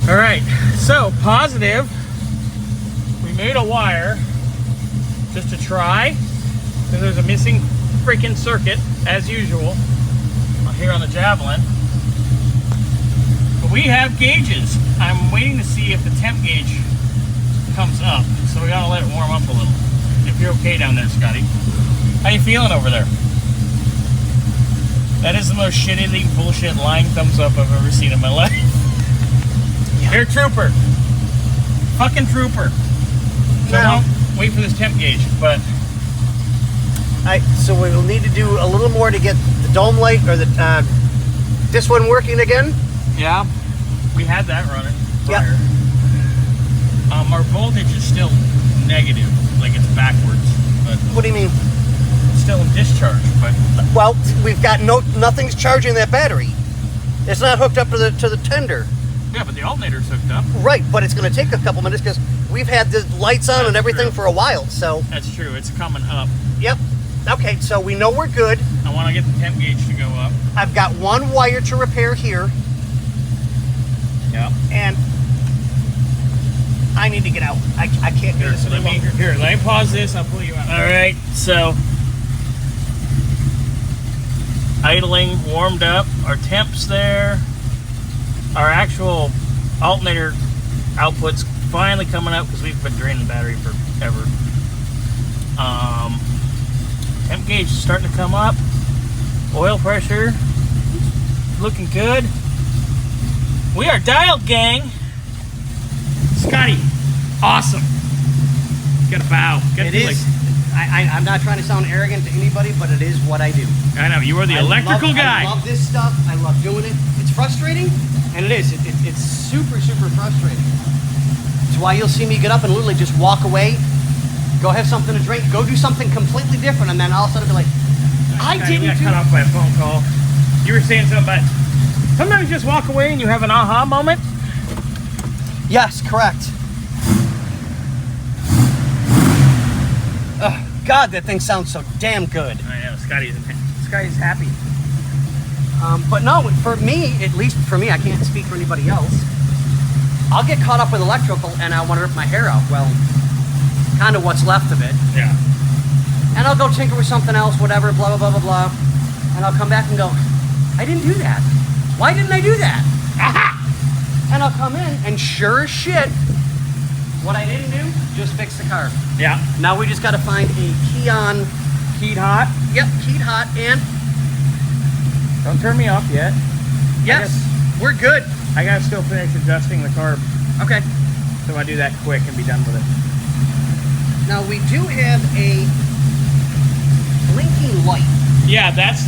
All right, so positive. We made a wire just to try, because there's a missing freaking circuit as usual here on the Javelin. But we have gauges. I'm waiting to see if the temp gauge comes up, so we gotta let it warm up a little. If you're okay down there, Scotty. How you feeling over there? That is the most shit-eating bullshit lying thumbs up I've ever seen in my life. Yeah. You're a trooper. Fucking trooper. So now, wait for this temp gauge, but... So we'll need to do a little more to get the dome light, or the this one working again? Yeah, we had that running prior. Yep. Our voltage is still negative, like it's backwards. But what do you mean? It's still in discharge, but... Well, we've got nothing's charging that battery. It's not hooked up to the tender. Yeah, but the alternator's hooked up. Right, but it's going to take a couple minutes because we've had the lights on and everything true. For a while, so... That's true, it's coming up. Yep. Okay, so we know we're good. I want to get the temp gauge to go up. I've got one wire to repair here. Yeah. And I need to get out. I can't do this anymore. Here, let me pause this, I'll pull you out. Alright, so... idling, warmed up, our temp's there. Our actual alternator output's finally coming up because we've been draining the battery forever. Temp gauge is starting to come up. Oil pressure looking good. We are dialed, gang. Scotty, awesome. Got a bow. It is. I'm not trying to sound arrogant to anybody, but it is what I do. I know, you are the electrical guy. I love this stuff. I love doing it. It's frustrating, and it is. It's super, super frustrating. It's why you'll see me get up and literally just walk away, go have something to drink, go do something completely different, and then all of a sudden be like, I didn't do... cut off by a phone call. You were saying something about sometimes you just walk away and you have an aha moment? Yes, correct. Oh, God, that thing sounds so damn good. I know, Scotty's happy. But no, for me, at least for me, I can't speak for anybody else. I'll get caught up with electrical and I want to rip my hair out. Well, kind of what's left of it. Yeah. And I'll go tinker with something else, whatever, blah, blah, blah, blah, blah. And I'll come back and go, I didn't do that. Why didn't I do that? Aha! And I'll come in and sure as shit, what I didn't do, just fix the car. Yeah. Now we just got to find a key on. Keyed hot? Yep, keyed hot, and... Don't turn me off yet. Yes, we're good. I gotta still finish adjusting the carb. Okay. So I do that quick and be done with it. Now we do have a blinking light. Yeah, that's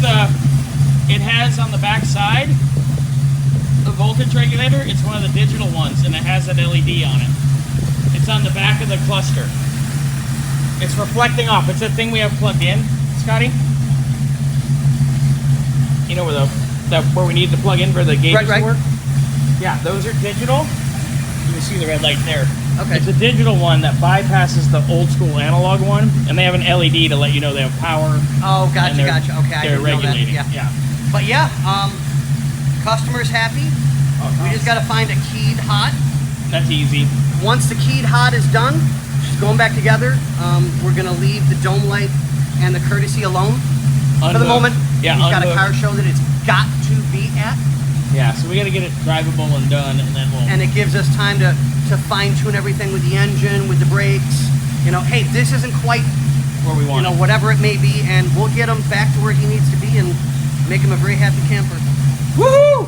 it has on the back side, the voltage regulator. It's one of the digital ones and it has an LED on it. It's on the back of the cluster. It's reflecting off. It's a thing we have plugged in, Scotty. You know where we need to plug in for the gauges to work? Yeah, those are digital. You can see the red light there. Okay. It's a digital one that bypasses the old school analog one, and they have an LED to let you know they have power. Oh, gotcha, gotcha. Okay, I they're didn't know that. regulating. Yeah. But yeah, customer's happy. We just got to find a keyed hot. That's easy. Once the keyed hot is done, she's going back together. We're gonna leave the dome light and the courtesy alone for the moment. Yeah, we've got a car show that it's got to be at. Yeah, so we got to get it drivable and done, and then we'll... And it gives us time to fine-tune everything with the engine, with the brakes. You know, hey, this isn't quite where we want. You know, whatever it may be, and we'll get him back to where he needs to be and make him a very happy camper. Woohoo!